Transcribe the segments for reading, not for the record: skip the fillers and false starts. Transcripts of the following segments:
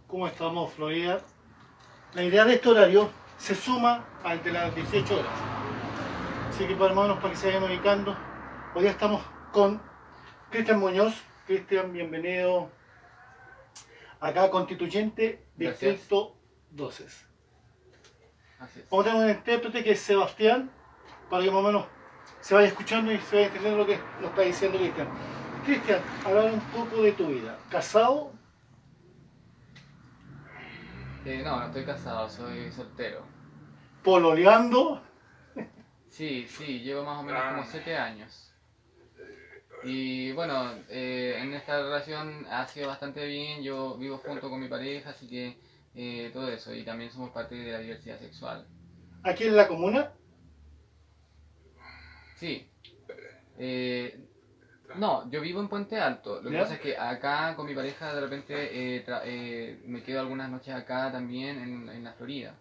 ¿Cómo estamos, Florida? La idea de este horario se suma al de las 18 horas. Así que, para hermanos, para que se vayan ubicando, hoy día estamos con Cristian Muñoz. Cristian, bienvenido acá, constituyente, Distrito 12. Así es. Vamos a tener un intérprete que es Sebastián, para que más o menos se vaya escuchando y se vaya entendiendo lo que nos está diciendo Cristian. Cristian, hablar un poco de tu vida. ¿Casado? No estoy casado, soy soltero. ¿Pololeando? Sí, llevo más o menos como 7 años. Y bueno, en esta relación ha sido bastante bien, yo vivo junto con mi pareja, así que todo eso, y también somos parte de la diversidad sexual. ¿Aquí en la comuna? Sí, no, yo vivo en Puente Alto, lo que ¿Ya? pasa es que acá con mi pareja de repente me quedo algunas noches acá también en la Florida.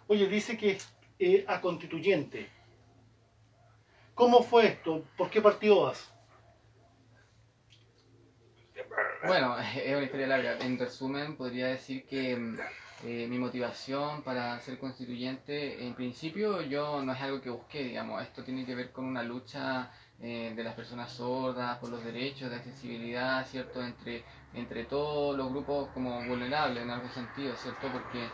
Oye, dice que es a constituyente. ¿Cómo fue esto? ¿Por qué partido vas? Bueno, es una historia larga. En resumen, podría decir que mi motivación para ser constituyente, en principio yo no es algo que busqué, digamos, esto tiene que ver con una lucha de las personas sordas por los derechos de accesibilidad, ¿cierto? Entre todos los grupos como vulnerables en algún sentido, ¿cierto? Porque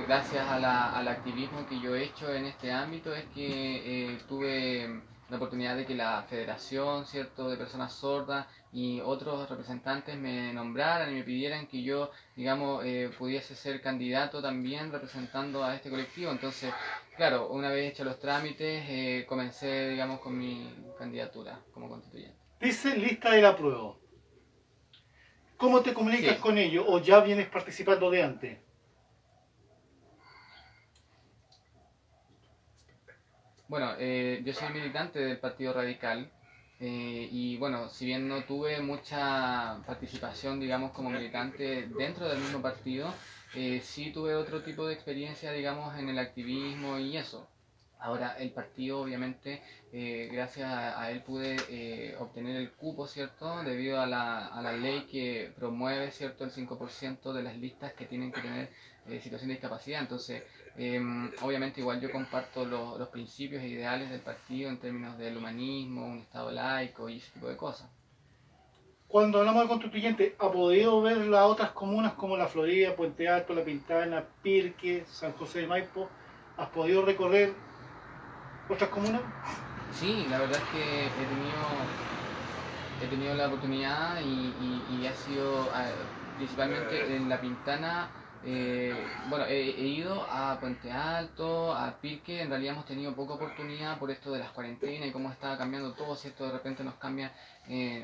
gracias al activismo que yo he hecho en este ámbito es que tuve la oportunidad de que la Federación, ¿cierto?, de Personas Sordas y otros representantes me nombraran y me pidieran que yo, digamos, pudiese ser candidato también representando a este colectivo. Entonces, claro, una vez hechos los trámites, comencé, digamos, con mi candidatura como constituyente. Dice lista de la prueba. ¿Cómo te comunicas Sí, con ellos? ¿O ya vienes participando de antes? bueno, yo soy militante del Partido Radical y bueno, si bien no tuve mucha participación, digamos, como militante dentro del mismo partido, sí tuve otro tipo de experiencia, digamos, en el activismo y eso. Ahora, el partido, obviamente, gracias a él pude obtener el cupo, ¿cierto? Debido a la ley que promueve, ¿cierto?, el 5% de las listas que tienen que tener situación de discapacidad. Entonces, obviamente, igual yo comparto los principios e ideales del partido en términos del humanismo, un Estado laico y ese tipo de cosas. Cuando hablamos de constituyente, ¿ha podido ver las otras comunas como la Florida, Puente Alto, La Pintana, Pirque, San José de Maipo? ¿Has podido recorrer otras comunas? Sí, la verdad es que he tenido la oportunidad y ha sido principalmente en La Pintana. Bueno, he ido a Puente Alto, a Pirque. En realidad hemos tenido poca oportunidad por esto de las cuarentenas y cómo está cambiando todo, ¿cierto? De repente nos cambian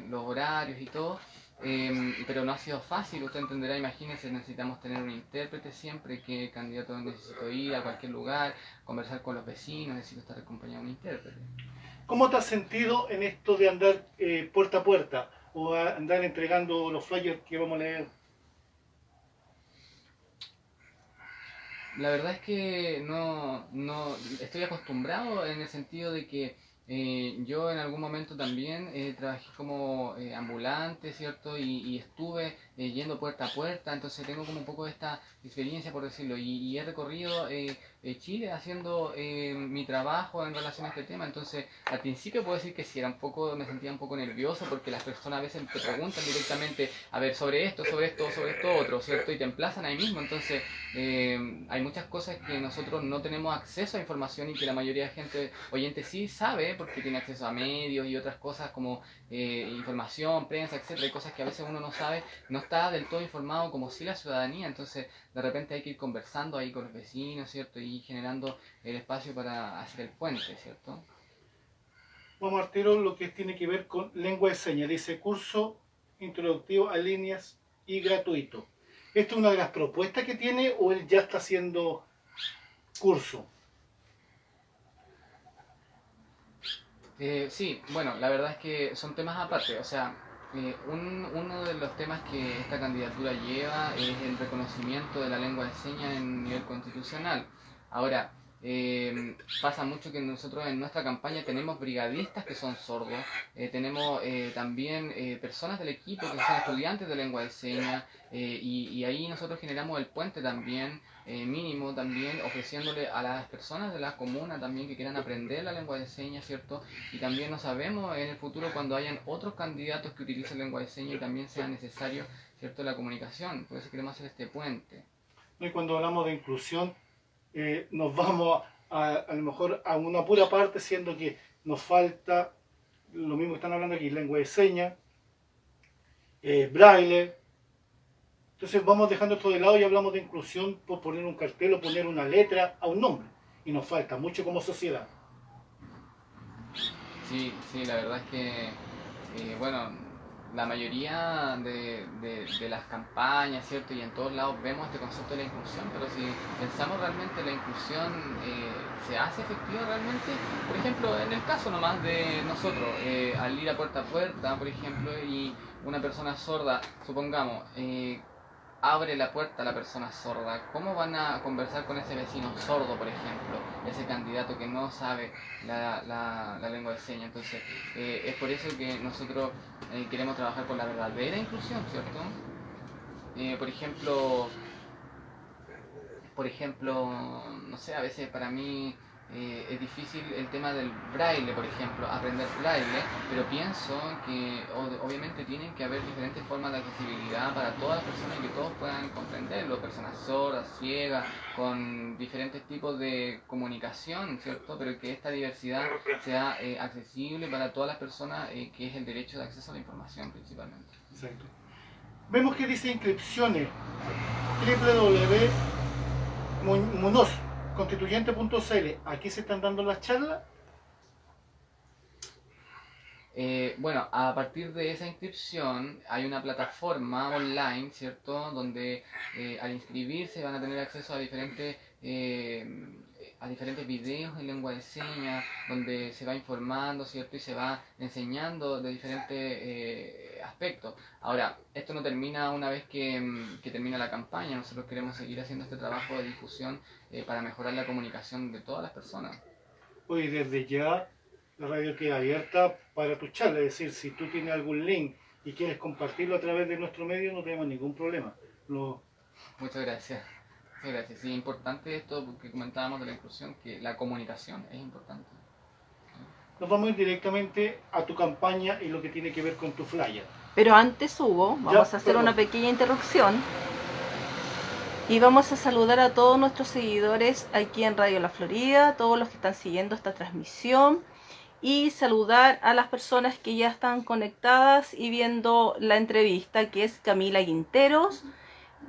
los horarios y todo. Pero no ha sido fácil, usted entenderá, imagínense, necesitamos tener un intérprete siempre, que candidato necesito ir a cualquier lugar, conversar con los vecinos, necesito estar acompañado de un intérprete. ¿Cómo te has sentido en esto de andar puerta a puerta? ¿O andar entregando los flyers que vamos a leer? La verdad es que no estoy acostumbrado en el sentido de que yo en algún momento también trabajé como ambulante, ¿cierto? Y estuve yendo puerta a puerta, entonces tengo como un poco de esta experiencia, por decirlo, y he recorrido Chile haciendo mi trabajo en relación a este tema, entonces al principio puedo decir que sí, me sentía un poco nervioso porque las personas a veces te preguntan directamente, a ver, sobre esto, sobre esto otro, ¿cierto? Y te emplazan ahí mismo, entonces hay muchas cosas que nosotros no tenemos acceso a información y que la mayoría de gente oyente sí sabe porque tiene acceso a medios y otras cosas como información, prensa, etcétera, hay cosas que a veces uno no sabe, no está del todo informado como si la ciudadanía, entonces de repente hay que ir conversando ahí con los vecinos, ¿cierto? Y generando el espacio para hacer el puente, ¿cierto? Vamos a tiro lo que tiene que ver con lengua de señas. Dice curso introductivo a líneas y gratuito. ¿Esto es una de las propuestas que tiene o él ya está haciendo curso? Sí, bueno, la verdad es que son temas aparte, o sea, uno de los temas que esta candidatura lleva es el reconocimiento de la lengua de señas en nivel constitucional. Ahora, Pasa mucho que nosotros en nuestra campaña tenemos brigadistas que son sordos, tenemos también personas del equipo que son estudiantes de lengua de señas, y ahí nosotros generamos el puente también, mínimo también, ofreciéndole a las personas de la comuna también que quieran aprender la lengua de señas, ¿cierto? Y también no sabemos en el futuro cuando hayan otros candidatos que utilicen lengua de señas y también sea necesario, ¿cierto?, la comunicación. Por eso queremos hacer este puente. Y cuando hablamos de inclusión, nos vamos a lo mejor a una pura parte, siendo que nos falta lo mismo que están hablando aquí, lengua de señas, braille. Entonces vamos dejando esto de lado y hablamos de inclusión por poner un cartel o poner una letra a un nombre. Y nos falta mucho como sociedad. Sí, sí, la verdad es que, bueno, la mayoría de las campañas, ¿cierto? Y en todos lados vemos este concepto de la inclusión, pero si pensamos realmente la inclusión se hace efectiva realmente, por ejemplo, en el caso nomás de nosotros, al ir a puerta, por ejemplo, y una persona sorda, supongamos, abre la puerta a la persona sorda, ¿cómo van a conversar con ese vecino sordo, por ejemplo? Ese candidato que no sabe la lengua de señas. Entonces, es por eso que nosotros queremos trabajar con la verdadera inclusión, ¿cierto? Por ejemplo, no sé, a veces para mí es difícil el tema del braille, por ejemplo, aprender braille, pero pienso que obviamente tienen que haber diferentes formas de accesibilidad para todas las personas y que todos puedan comprenderlo, personas sordas, ciegas, con diferentes tipos de comunicación, ¿cierto? Pero que esta diversidad sea accesible para todas las personas, que es el derecho de acceso a la información principalmente. Exacto. Vemos que dice inscripciones www.munozconstituyente.cl. Aquí se están dando las charlas. Bueno, a partir de esa inscripción hay una plataforma online, ¿cierto? Donde al inscribirse van a tener acceso a diferentes videos en lengua de señas, donde se va informando, ¿cierto? Y se va enseñando de diferentes aspectos. Ahora, esto no termina una vez que termina la campaña. Nosotros queremos seguir haciendo este trabajo de difusión para mejorar la comunicación de todas las personas. Hoy desde ya la radio queda abierta para tu charla. Es decir, si tú tienes algún link y quieres compartirlo a través de nuestro medio, no tenemos ningún problema. Muchas gracias. Muchas gracias. Sí, es importante esto que comentábamos de la inclusión, que la comunicación es importante. Nos vamos a ir directamente a tu campaña y lo que tiene que ver con tu flyer. Pero antes, Hugo, vamos a hacer una pequeña interrupción y vamos a saludar a todos nuestros seguidores aquí en Radio La Florida, todos los que están siguiendo esta transmisión, y saludar a las personas que ya están conectadas y viendo la entrevista, que es Camila Quinteros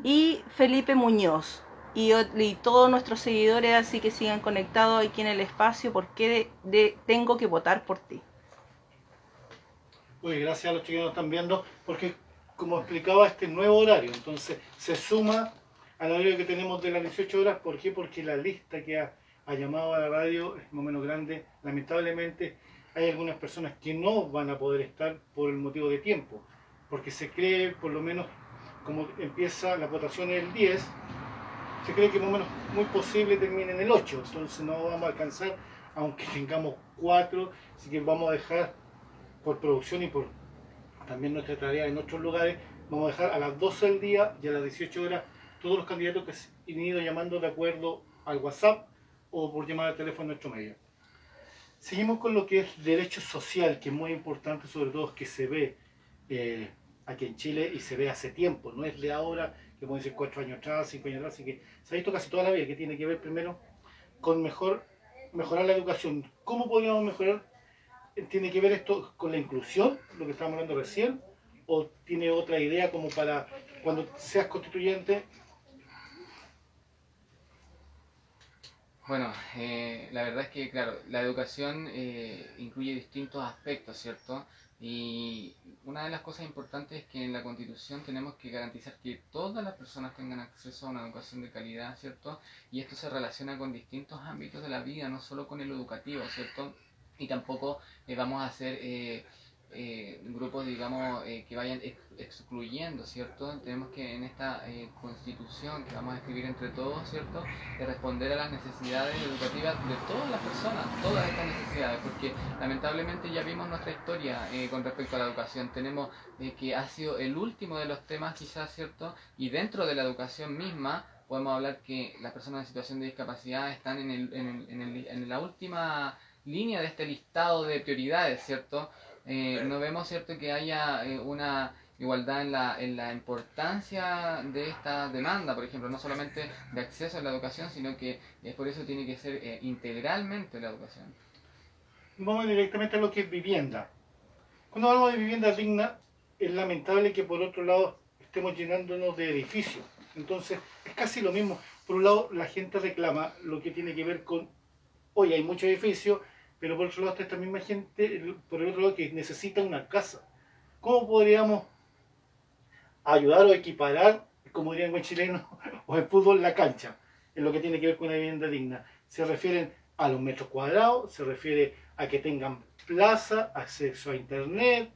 y Felipe Muñoz, y todos nuestros seguidores, así que sigan conectados aquí en el espacio, porque tengo que votar por ti. Oye, gracias a los chicos que nos están viendo, porque como explicaba, este nuevo horario, entonces se suma al horario que tenemos de las 18 horas. ¿Por qué? Porque la lista que ha llamado a la radio es más o menos grande. Lamentablemente hay algunas personas que no van a poder estar por el motivo de tiempo, porque se cree, por lo menos, como empieza la votación el 10, se cree que más o menos muy posible termine en el 8, entonces no vamos a alcanzar, aunque tengamos 4, así que vamos a dejar, por producción y por también nuestra tarea en otros lugares, vamos a dejar a las 12 del día y a las 18 horas todos los candidatos que se han ido llamando de acuerdo al WhatsApp o por llamada de teléfono en nuestro medio. Seguimos con lo que es derecho social, que es muy importante, sobre todo que se ve aquí en Chile y se ve hace tiempo, no es de ahora, que podemos decir 4 años atrás, 5 años atrás, así que se ha visto casi toda la vida, que tiene que ver primero con mejorar la educación. ¿Cómo podríamos mejorar? ¿Tiene que ver esto con la inclusión, lo que estábamos hablando recién? ¿O tiene otra idea como para cuando seas constituyente? Bueno, la verdad es que, claro, la educación incluye distintos aspectos, ¿cierto? Y una de las cosas importantes es que en la Constitución tenemos que garantizar que todas las personas tengan acceso a una educación de calidad, ¿cierto? Y esto se relaciona con distintos ámbitos de la vida, no solo con el educativo, ¿cierto? Y tampoco vamos a hacer grupos, digamos, que vayan excluyendo, ¿cierto? Tenemos que en esta constitución que vamos a escribir entre todos, ¿cierto? Responder a las necesidades educativas de todas las personas, todas estas necesidades, porque lamentablemente ya vimos nuestra historia con respecto a la educación. Tenemos que ha sido el último de los temas quizás, ¿cierto? Y dentro de la educación misma podemos hablar que las personas en situación de discapacidad están en la última línea de este listado de prioridades, ¿cierto? No vemos, ¿cierto?, que haya una igualdad en la importancia de esta demanda, por ejemplo, no solamente de acceso a la educación, sino que por eso tiene que ser integralmente la educación. Vamos directamente a lo que es vivienda. Cuando hablamos de vivienda digna, es lamentable que por otro lado estemos llenándonos de edificios. Entonces, es casi lo mismo. Por un lado, la gente reclama lo que tiene que ver con, hoy hay muchos edificios, pero por otro lado está esta misma gente, por el otro lado, que necesita una casa. ¿Cómo podríamos ayudar o equiparar, como dirían buen chileno, o en fútbol, la cancha, en lo que tiene que ver con una vivienda digna? Se refieren a los metros cuadrados, se refiere a que tengan plaza, acceso a internet.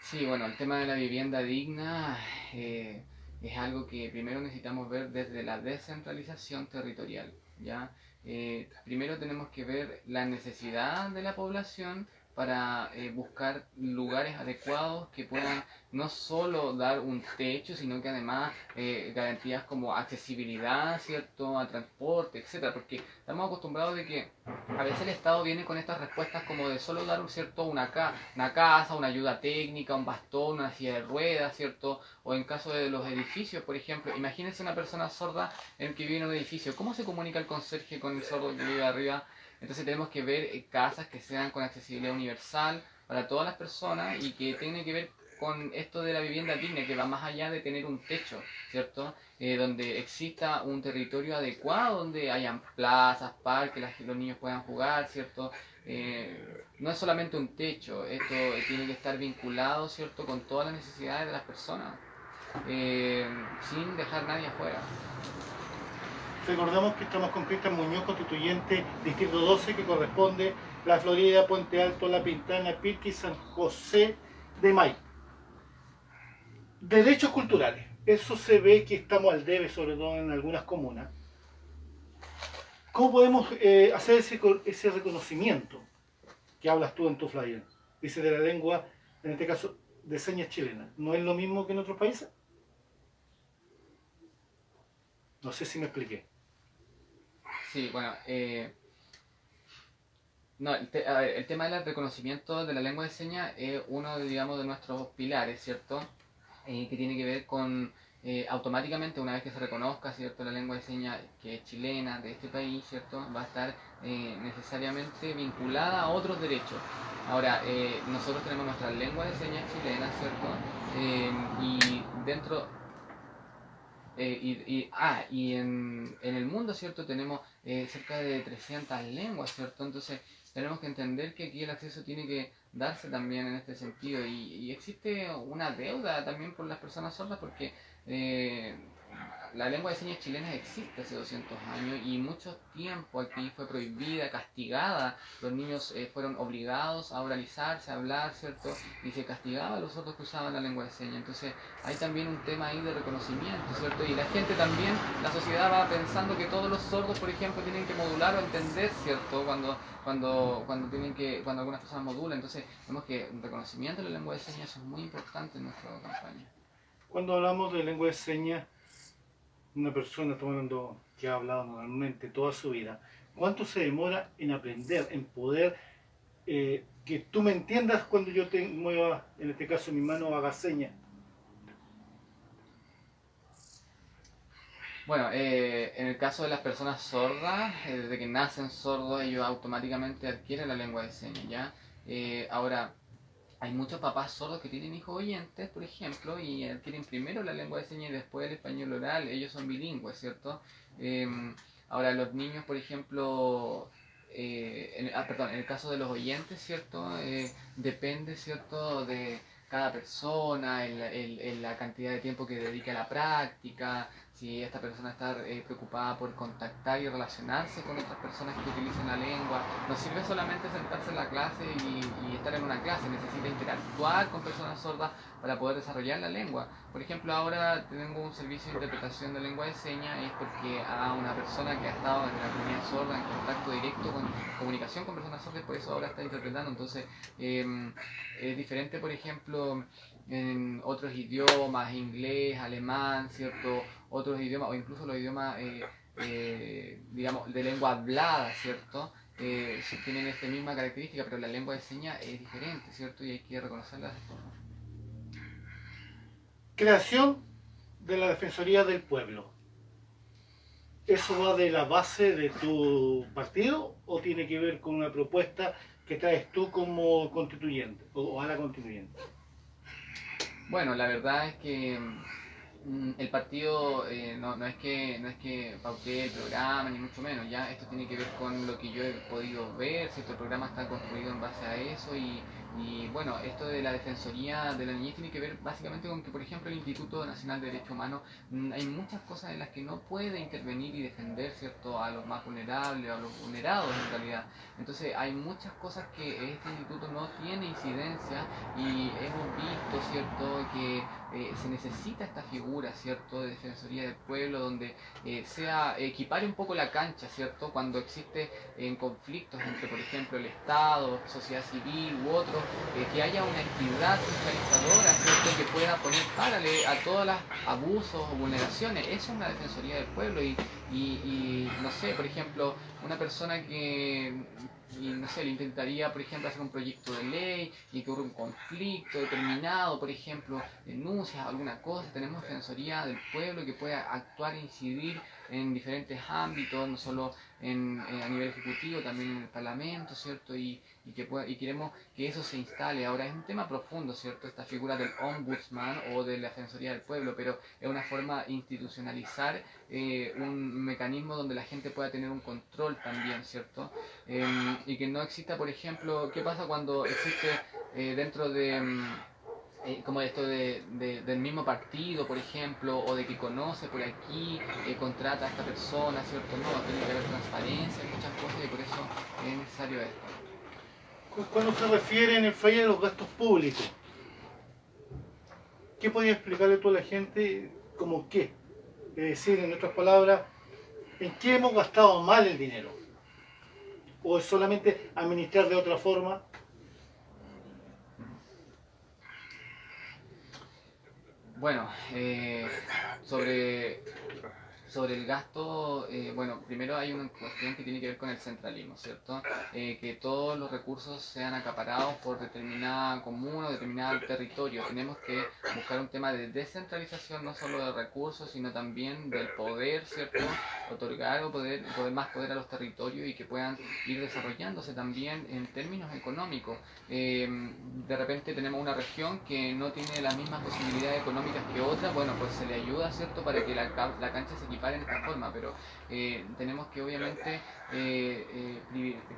Sí, bueno, el tema de la vivienda digna es algo que primero necesitamos ver desde la descentralización territorial, ¿ya? Primero tenemos que ver la necesidad de la población para buscar lugares adecuados que puedan no solo dar un techo, sino que además garantías como accesibilidad, ¿cierto?, a transporte, etcétera, porque estamos acostumbrados de que a veces el Estado viene con estas respuestas como de solo dar una casa, una ayuda técnica, un bastón, una silla de ruedas, ¿cierto? O en caso de los edificios, por ejemplo, imagínense una persona sorda en que vive en un edificio, ¿cómo se comunica el conserje con el sordo que vive arriba? Entonces tenemos que ver casas que sean con accesibilidad universal para todas las personas y que tienen que ver con esto de la vivienda digna, que va más allá de tener un techo, ¿cierto? Donde exista un territorio adecuado, donde hayan plazas, parques, los niños puedan jugar, ¿cierto? No es solamente un techo, esto tiene que estar vinculado, ¿cierto?, con todas las necesidades de las personas, sin dejar nadie afuera. Recordamos que estamos con Cristian Muñoz, constituyente, Distrito 12, que corresponde La Florida, Puente Alto, La Pintana, Pirqui, San José de Maipo. Derechos culturales. Eso se ve que estamos al debe, sobre todo en algunas comunas. ¿Cómo podemos hacer ese reconocimiento que hablas tú en tu flyer? Dice de la lengua, en este caso, de señas chilenas. ¿No es lo mismo que en otros países? No sé si me expliqué. Sí, bueno, no, a ver, el tema del reconocimiento de la lengua de señas es uno, digamos, de nuestros pilares, ¿cierto? Que tiene que ver con automáticamente, una vez que se reconozca, ¿cierto?, la lengua de señas que es chilena, de este país, ¿cierto?, va a estar necesariamente vinculada a otros derechos. Ahora, nosotros tenemos nuestra lengua de señas chilena, ¿cierto? Y dentro... y en el mundo, ¿cierto?, tenemos cerca de 300 lenguas, ¿cierto? Entonces tenemos que entender que aquí el acceso tiene que darse también en este sentido y existe una deuda también por las personas sordas porque la lengua de señas chilena existe hace 200 años y mucho tiempo aquí fue prohibida, castigada. Los niños fueron obligados a oralizarse, a hablar, ¿cierto? Y se castigaba a los sordos que usaban la lengua de señas. Entonces hay también un tema ahí de reconocimiento, ¿cierto? Y la gente también, la sociedad va pensando que todos los sordos, por ejemplo, tienen que modular o entender, ¿cierto? Cuando algunas personas modulan. Entonces vemos que el reconocimiento de la lengua de señas es muy importante en nuestra campaña. Cuando hablamos de lengua de señas, una persona, estamos hablando que ha hablado normalmente toda su vida, ¿cuánto se demora en aprender, en poder que tú me entiendas cuando yo te mueva, en este caso mi mano, haga señas? Bueno, en el caso de las personas sordas, desde que nacen sordos, ellos automáticamente adquieren la lengua de señas, ¿ya? Ahora, hay muchos papás sordos que tienen hijos oyentes, por ejemplo, y adquieren primero la lengua de señas y después el español oral. Ellos son bilingües, ¿cierto? Ahora, los niños, por ejemplo, en el caso de los oyentes, ¿cierto? Depende, ¿cierto?, de cada persona, en la cantidad de tiempo que dedica a la práctica, si esta persona está preocupada por contactar y relacionarse con otras personas que utilicen la lengua. No sirve solamente sentarse en la clase y estar en una clase, necesita interactuar con personas sordas para poder desarrollar la lengua. Por ejemplo, ahora tengo un servicio de interpretación de lengua de señas, es porque a una persona que ha estado en la comunidad sorda en contacto directo con comunicación con personas sordas, por eso ahora está interpretando. Entonces, es diferente, por ejemplo, en otros idiomas, inglés, alemán, ¿cierto? Otros idiomas, o incluso los idiomas, digamos, de lengua hablada, ¿cierto? Tienen esta misma característica, pero la lengua de señas es diferente, ¿cierto? Y hay que reconocerla de esta forma. Creación de la Defensoría del Pueblo. ¿Eso va de la base de tu partido o tiene que ver con una propuesta que traes tú como constituyente o a la constituyente? Bueno, la verdad es que el partido no es que pautee el programa, ni mucho menos. Ya esto tiene que ver con lo que yo he podido ver, ¿cierto? El programa está construido en base a eso y bueno, esto de la Defensoría de la Niñez tiene que ver básicamente con que, por ejemplo, el Instituto Nacional de Derechos Humanos, hay muchas cosas en las que no puede intervenir y defender, ¿cierto?, a los más vulnerables, a los vulnerados en realidad. Entonces hay muchas cosas que este instituto no tiene incidencia y hemos visto, ¿cierto?, que se necesita esta figura, ¿cierto?, de Defensoría del Pueblo, donde equipare un poco la cancha, ¿cierto?, cuando existe conflictos entre, por ejemplo, el Estado, sociedad civil u otros, que haya una entidad fiscalizadora, ¿cierto?, que pueda poner párale a todos los abusos o vulneraciones. Eso es una Defensoría del Pueblo y no sé, por ejemplo, una persona que no sé, le intentaría, por ejemplo, hacer un proyecto de ley y que ocurra un conflicto determinado, por ejemplo, denuncias, alguna cosa, tenemos Defensoría del Pueblo que pueda actuar e incidir en diferentes ámbitos, no solo a nivel ejecutivo, también en el Parlamento, ¿cierto? Y queremos que eso se instale. Ahora es un tema profundo, ¿cierto? Esta figura del ombudsman o de la Defensoría del Pueblo, pero es una forma de institucionalizar un mecanismo donde la gente pueda tener un control también, ¿cierto? Y que no exista, por ejemplo, ¿qué pasa cuando existe dentro de como esto del mismo partido, por ejemplo, o de que conoce por aquí, contrata a esta persona, ¿cierto? No, tiene que haber transparencia, muchas cosas y por eso es necesario esto. Cuando se refiere en el fallo de los gastos públicos, ¿qué podías explicarle tú a la gente como qué? Es decir, en otras palabras, ¿en qué hemos gastado mal el dinero? ¿O es solamente administrar de otra forma? Bueno, sobre el gasto, bueno, primero hay una cuestión que tiene que ver con el centralismo, ¿cierto? Que todos los recursos sean acaparados por determinada comuna o determinado territorio. Tenemos que buscar un tema de descentralización, no solo de recursos, sino también del poder, ¿cierto? Otorgar más poder a los territorios y que puedan ir desarrollándose también en términos económicos. De repente tenemos una región que no tiene las mismas posibilidades económicas que otra, bueno, pues se le ayuda, ¿cierto?, para que la cancha se equipare en esta forma, pero tenemos que obviamente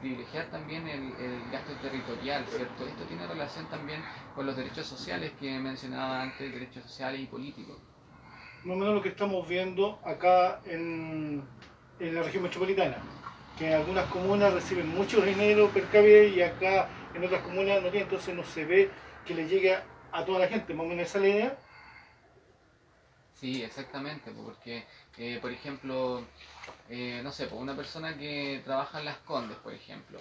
privilegiar también el gasto territorial, ¿cierto? Esto tiene relación también con los derechos sociales que mencionaba antes, derechos sociales y políticos. Más o menos lo que estamos viendo acá en la región metropolitana, que en algunas comunas reciben mucho dinero per cápita y acá en otras comunas no tienen, entonces no se ve que le llegue a toda la gente, más o menos esa línea. Sí, exactamente, porque, por ejemplo, no sé, una persona que trabaja en Las Condes, por ejemplo,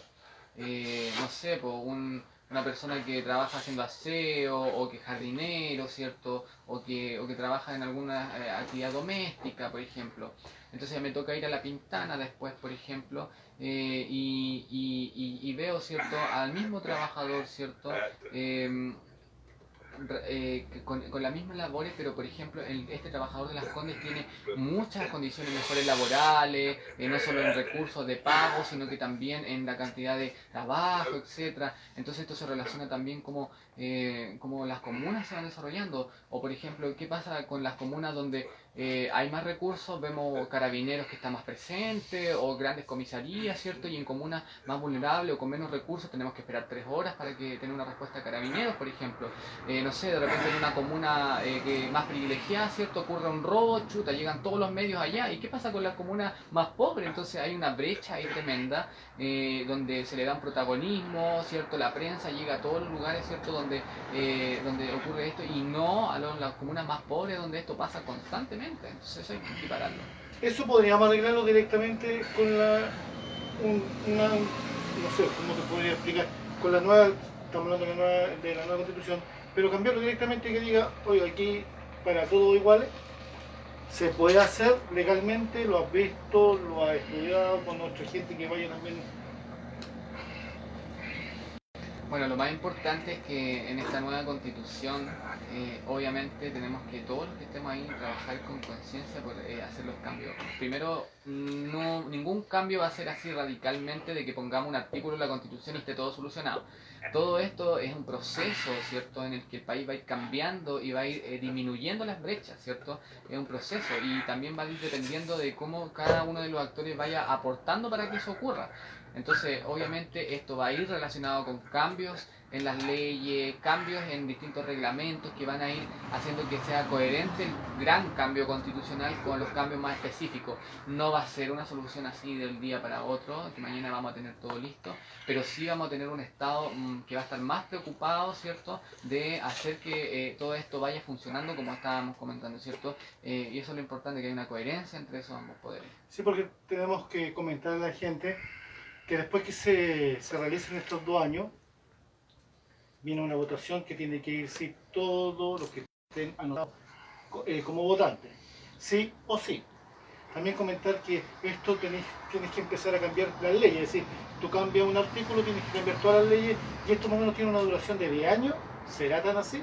no sé, una persona que trabaja haciendo aseo o que es jardinero, ¿cierto? O que trabaja en alguna actividad doméstica, por ejemplo. Entonces me toca ir a La Pintana después, por ejemplo, y veo, ¿cierto?, al mismo trabajador, ¿cierto?, con las mismas labores, pero por ejemplo este trabajador de Las Condes tiene muchas condiciones mejores laborales, no solo en recursos de pago, sino que también en la cantidad de trabajo, etcétera. Entonces esto se relaciona también como las comunas se van desarrollando, o por ejemplo, ¿qué pasa con las comunas donde hay más recursos, vemos carabineros que están más presentes o grandes comisarías, ¿cierto? Y en comunas más vulnerables o con menos recursos tenemos que esperar 3 horas para que tenga una respuesta de carabineros, por ejemplo. No sé, de repente en una comuna que más privilegiada, ¿cierto? Ocurre un robo, chuta, llegan todos los medios allá. ¿Y qué pasa con las comunas más pobres? Entonces hay una brecha ahí tremenda donde se le da un protagonismo, ¿cierto? La prensa llega a todos los lugares, ¿cierto? Donde ocurre esto y no a las comunas más pobres donde esto pasa constantemente. Entonces eso hay que equipararlo. Eso podríamos arreglarlo directamente con no sé, ¿cómo te podría explicar? Con la nueva, estamos hablando de la nueva constitución, pero cambiarlo directamente que diga, oye, aquí para todos iguales, se puede hacer legalmente, lo has visto, lo has estudiado con otra gente que vaya también. Bueno, lo más importante es que en esta nueva constitución, obviamente tenemos que todos los que estemos ahí trabajar con conciencia por hacer los cambios. Primero, ningún cambio va a ser así radicalmente de que pongamos un artículo en la constitución y esté todo solucionado. Todo esto es un proceso, ¿cierto?, en el que el país va a ir cambiando y va a ir disminuyendo las brechas, ¿cierto? Es un proceso y también va a ir dependiendo de cómo cada uno de los actores vaya aportando para que eso ocurra. Entonces, obviamente, esto va a ir relacionado con cambios en las leyes, cambios en distintos reglamentos que van a ir haciendo que sea coherente el gran cambio constitucional con los cambios más específicos. No va a ser una solución así del día para otro, que mañana vamos a tener todo listo, pero sí vamos a tener un Estado que va a estar más preocupado, ¿cierto?, de hacer que todo esto vaya funcionando como estábamos comentando, ¿cierto? Y eso es lo importante, que hay una coherencia entre esos ambos poderes. Sí, porque tenemos que comentar a la gente que después que se realicen estos 2 años, viene una votación que tiene que ir sí todos los que estén anotados como votantes, sí o sí. También comentar que esto tienes que empezar a cambiar las leyes, es decir, tú cambias un artículo, tienes que cambiar todas las leyes, y esto más o menos tiene una duración de 10 años, ¿será tan así?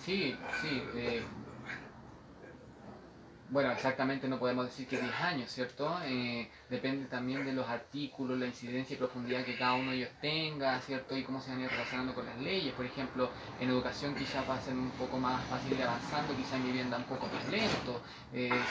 Sí, sí. Bueno, exactamente no podemos decir que 10 años, ¿cierto? Depende también de los artículos, la incidencia y profundidad que cada uno de ellos tenga, ¿cierto? Y cómo se van a ir relacionando con las leyes. Por ejemplo, en educación quizás va a ser un poco más fácil ir avanzando, quizás en vivienda un poco más lento.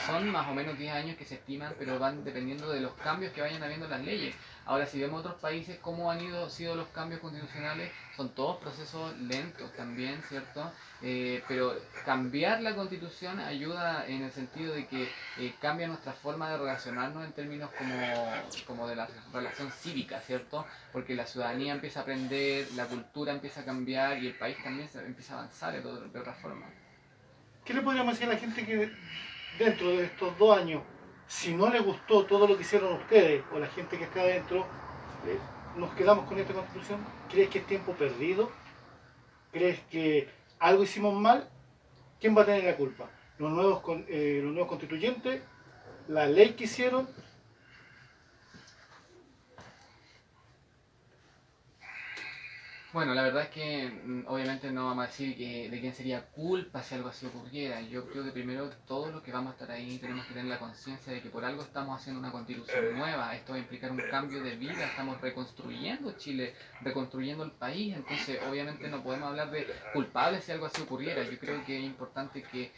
Son más o menos 10 años que se estiman, pero van dependiendo de los cambios que vayan habiendo en las leyes. Ahora, si vemos otros países, cómo sido los cambios constitucionales, son todos procesos lentos también, ¿cierto? Pero cambiar la constitución ayuda en el sentido de que cambia nuestra forma de relacionarnos en términos como de la relación cívica, ¿cierto? Porque la ciudadanía empieza a aprender, la cultura empieza a cambiar y el país también empieza a avanzar de otra forma. ¿Qué le podríamos decir a la gente que dentro de estos 2 años, si no le gustó todo lo que hicieron ustedes o la gente que está adentro, nos quedamos con esta constitución? ¿Crees que es tiempo perdido? ¿Crees que algo hicimos mal? ¿Quién va a tener la culpa? ¿Los nuevos constituyentes? ¿La ley que hicieron? Bueno, la verdad es que obviamente no vamos a decir de quién sería culpa si algo así ocurriera. Yo creo que primero todos los que vamos a estar ahí tenemos que tener la conciencia de que por algo estamos haciendo una constitución nueva. Esto va a implicar un cambio de vida, estamos reconstruyendo Chile, reconstruyendo el país, entonces obviamente no podemos hablar de culpables si algo así ocurriera. Yo creo que es importante que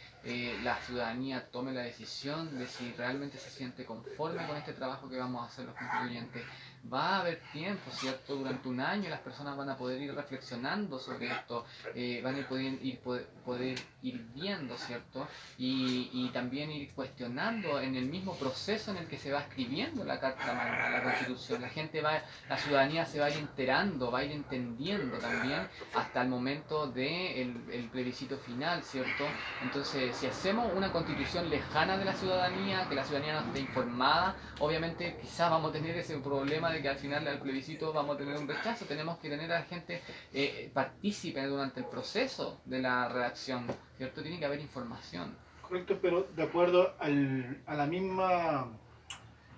la ciudadanía tome la decisión de si realmente se siente conforme con este trabajo que vamos a hacer los constituyentes. Va a haber tiempo, ¿cierto? Durante un año las personas van a poder ir reflexionando sobre esto, van a poder ir viendo, ¿cierto? Y también ir cuestionando en el mismo proceso en el que se va escribiendo la Carta Magna, la Constitución. La ciudadanía se va a ir enterando, va a ir entendiendo también hasta el momento del plebiscito final, ¿cierto? Entonces, si hacemos una Constitución lejana de la ciudadanía, que la ciudadanía no esté informada, obviamente quizás vamos a tener ese problema de que al final del plebiscito vamos a tener un rechazo. Tenemos que tener a la gente partícipe durante el proceso de la redacción, ¿cierto? Tiene que haber información. Correcto, pero de acuerdo a la misma,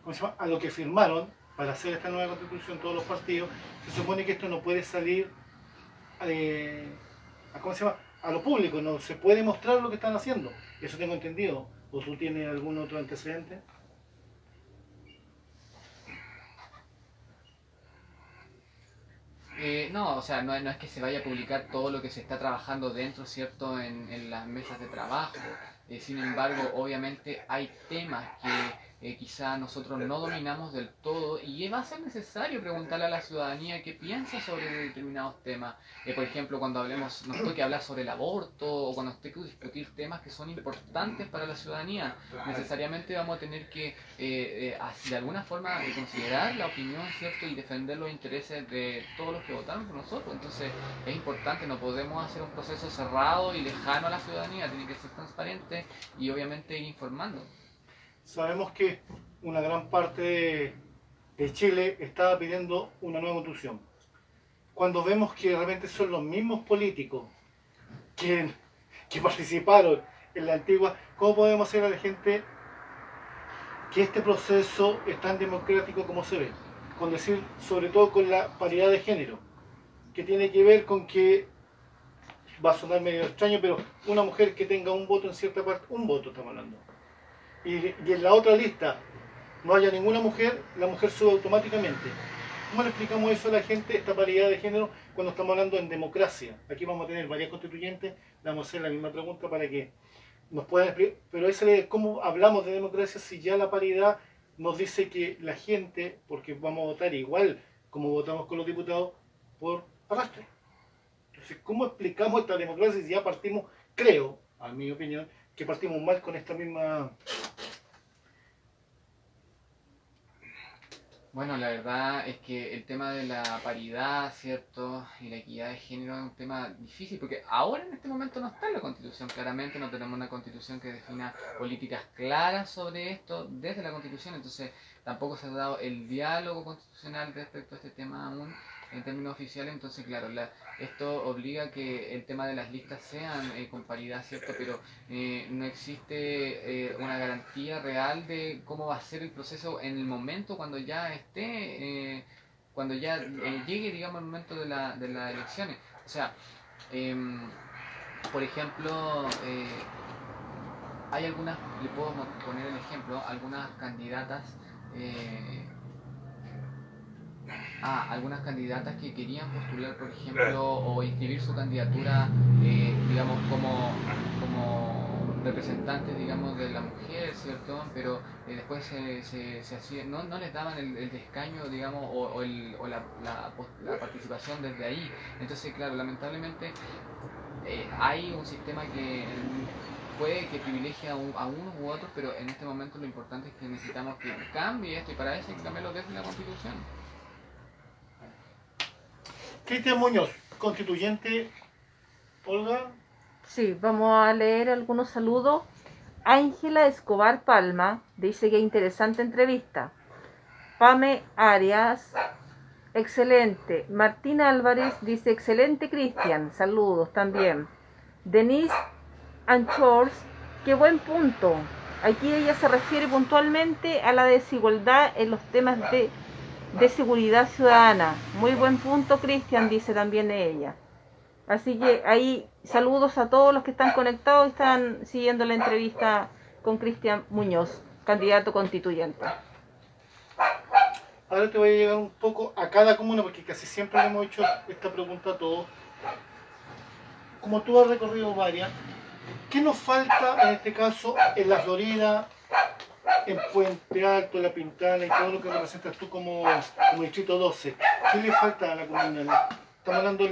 ¿cómo se llama?, a lo que firmaron para hacer esta nueva constitución todos los partidos, se supone que esto no puede salir ¿cómo se llama?, a lo público, no se puede mostrar lo que están haciendo. Eso tengo entendido. ¿O tú tienes algún otro antecedente? No, o sea, no es que se vaya a publicar todo lo que se está trabajando dentro, ¿cierto?, en las mesas de trabajo. Sin embargo, obviamente hay temas que quizá nosotros no dominamos del todo y va a ser necesario preguntarle a la ciudadanía qué piensa sobre determinados temas. Por ejemplo, cuando nos toque hablar sobre el aborto o cuando nos toque discutir temas que son importantes para la ciudadanía, necesariamente vamos a tener que de alguna forma considerar la opinión, ¿cierto?, y defender los intereses de todos los que votaron por nosotros. Entonces es importante, no podemos hacer un proceso cerrado y lejano a la ciudadanía, tiene que ser transparente y obviamente ir informando. Sabemos que una gran parte de Chile estaba pidiendo una nueva constitución. Cuando vemos que realmente son los mismos políticos que participaron en la antigua, ¿cómo podemos hacer a la gente que este proceso es tan democrático como se ve? Con decir, sobre todo con la paridad de género, que tiene que ver con que, va a sonar medio extraño, pero una mujer que tenga un voto en cierta parte, un voto estamos hablando, y en la otra lista no haya ninguna mujer, la mujer sube automáticamente. ¿Cómo le explicamos eso a la gente, esta paridad de género, cuando estamos hablando en democracia? Aquí vamos a tener varias constituyentes, le vamos a hacer la misma pregunta para que nos puedan explicar, pero ¿cómo hablamos de democracia si ya la paridad nos dice que la gente, porque vamos a votar igual como votamos con los diputados, por arrastre? Entonces, ¿cómo explicamos esta democracia si ya partimos, creo, a mi opinión, que partimos mal con esta misma... Bueno, la verdad es que el tema de la paridad, ¿cierto?, y la equidad de género es un tema difícil porque ahora en este momento no está en la Constitución. Claramente no tenemos una Constitución que defina políticas claras sobre esto desde la Constitución, entonces tampoco se ha dado el diálogo constitucional respecto a este tema aún en términos oficiales. Entonces, claro, esto obliga a que el tema de las listas sean con paridad, ¿cierto? Pero no existe una garantía real de cómo va a ser el proceso en el momento cuando ya cuando ya llegue, digamos, el momento de las elecciones. O sea, por ejemplo, hay algunas, le puedo poner el ejemplo, algunas candidatas algunas candidatas que querían postular, por ejemplo, o inscribir su candidatura, digamos, como representantes, digamos, de la mujer, ¿cierto? Pero después se hacía, no les daban el escaño, digamos, o la participación desde ahí. Entonces, claro, lamentablemente hay un sistema que puede que privilegie a unos u otros, pero en este momento lo importante es que necesitamos que cambie esto y para eso hay que cambiarlo desde la Constitución. Cristian Muñoz, constituyente. Olga. Sí, vamos a leer algunos saludos. Ángela Escobar Palma dice que interesante entrevista. Pame Arias, excelente. Martín Álvarez dice excelente Cristian, saludos también. Denise Anchors, qué buen punto. Aquí ella se refiere puntualmente a la desigualdad en los temas de seguridad ciudadana. Muy buen punto, Cristian, dice también ella. Así que ahí saludos a todos los que están conectados y están siguiendo la entrevista con Cristian Muñoz, candidato constituyente. Ahora te voy a llegar un poco a cada comuna, porque casi siempre le hemos hecho esta pregunta a todos. Como tú has recorrido varias, ¿qué nos falta en este caso en La Florida, en Puente Alto, La Pintana y todo lo que representas tú como distrito 12? ¿Qué le falta a la comuna? Estamos hablando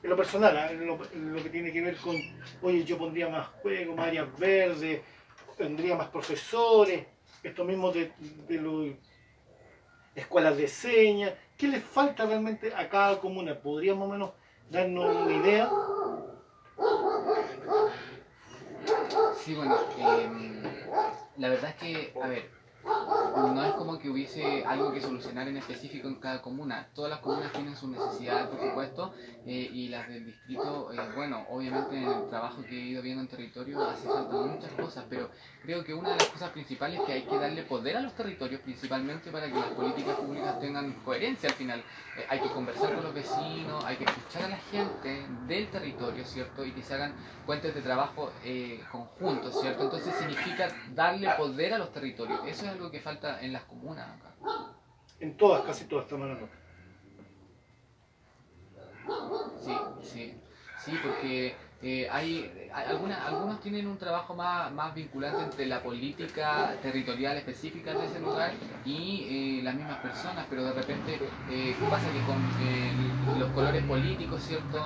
en lo personal, en lo que tiene que ver con, oye, yo pondría más juego, más áreas verdes, tendría más profesores, esto mismo de los escuelas de señas. ¿Qué le falta realmente a cada comuna? ¿Podrías más o menos darnos una idea? Sí, bueno, la verdad es que, a ver, no es como que hubiese algo que solucionar en específico en cada comuna. Todas las comunas tienen sus necesidades, por supuesto, y las del distrito, bueno, obviamente en el trabajo que he ido viendo en territorio hace falta muchas cosas, pero creo que una de las cosas principales es que hay que darle poder a los territorios, principalmente para que las políticas públicas tengan coherencia al final. Hay que conversar con los vecinos, hay que escuchar a la gente del territorio, ¿cierto? Y que se hagan puentes de trabajo conjuntos, ¿cierto? Entonces significa darle poder a los territorios. Eso es algo que falta en las comunas acá. En todas, casi todas estamos hablando. Sí, sí, sí, porque algunos tienen un trabajo más vinculante entre la política territorial específica de ese lugar y las mismas personas, pero de repente pasa que con los colores políticos, ¿cierto?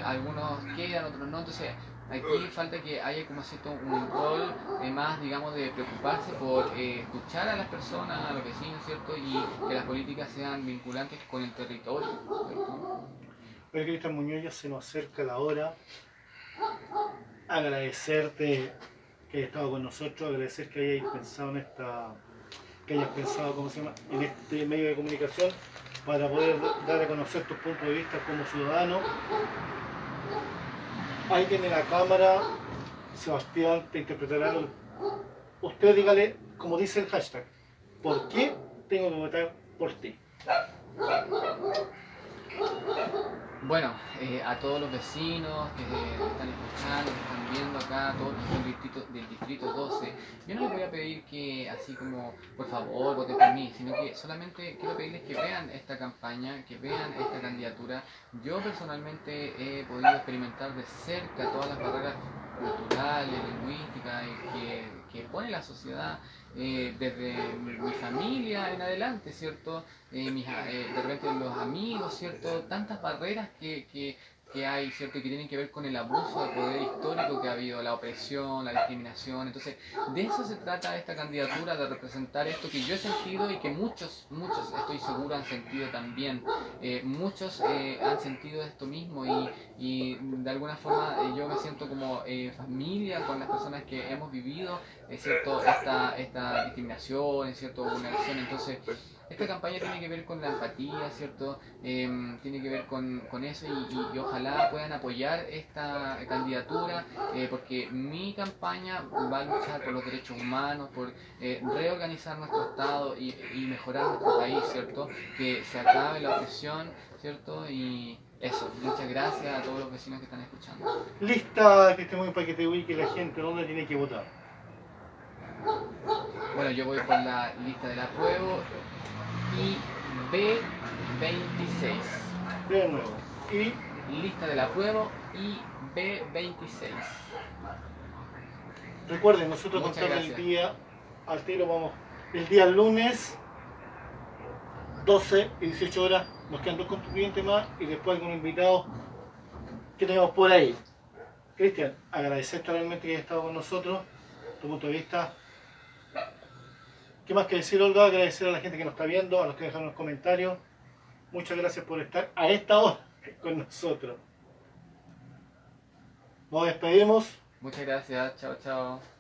Algunos quedan, otros no, entonces aquí falta que haya como cierto un rol más, digamos, de preocuparse por escuchar a las personas, a los vecinos, ¿cierto? Y que las políticas sean vinculantes con el territorio, ¿cierto? Pero Cristian Muñoz, ya se nos acerca la hora. Agradecerte que hayas estado con nosotros, agradecer que hayas pensado ¿cómo se llama?, en este medio de comunicación para poder dar a conocer tus puntos de vista como ciudadano. Ahí tiene la cámara, Sebastián te interpretará. Usted dígale, como dice el hashtag, ¿por qué tengo que votar por ti? Bueno, a todos los vecinos que están escuchando, que están viendo acá, todos los que son del distrito 12, yo no les voy a pedir que así como, por favor, voten por mí, sino que solamente quiero pedirles que vean esta campaña, que vean esta candidatura. Yo personalmente he podido experimentar de cerca todas las barreras culturales, lingüísticas que pone la sociedad desde mi familia en adelante, ¿cierto? De repente los amigos, ¿cierto? Tantas barreras que hay, ¿cierto? Y que tienen que ver con el abuso de poder histórico que ha habido, la opresión, la discriminación. Entonces, de eso se trata esta candidatura, de representar esto que yo he sentido y que muchos, estoy seguro, han sentido también. Muchos han sentido esto mismo y de alguna forma yo me siento como familia con las personas que hemos vivido, ¿cierto? Esta discriminación, ¿cierto? Vulneración. Entonces, esta campaña tiene que ver con la empatía, ¿cierto? Tiene que ver con eso y ojalá puedan apoyar esta candidatura porque mi campaña va a luchar por los derechos humanos, por reorganizar nuestro Estado y mejorar nuestro país, ¿cierto? Que se acabe la opresión, ¿cierto? Y eso, muchas gracias a todos los vecinos que están escuchando. Lista, que estemos para que te ubique la gente, ¿dónde tiene que votar? Bueno, yo voy por la lista del apruebo y B26. De nuevo. Y Lista del apruebo y B26. recuerden, nosotros Muchas contamos el gracias. día al tiro, vamos. El día lunes, 12 y 18 horas, nos quedan 2 contribuyentes más y después algunos invitados que tenemos por ahí. Cristian, agradecerte realmente que hayas estado con nosotros, tu punto de vista. ¿Qué más que decir, Olga? Agradecer a la gente que nos está viendo, a los que dejaron los comentarios. Muchas gracias por estar a esta hora con nosotros. Nos despedimos. Muchas gracias, chao, chao.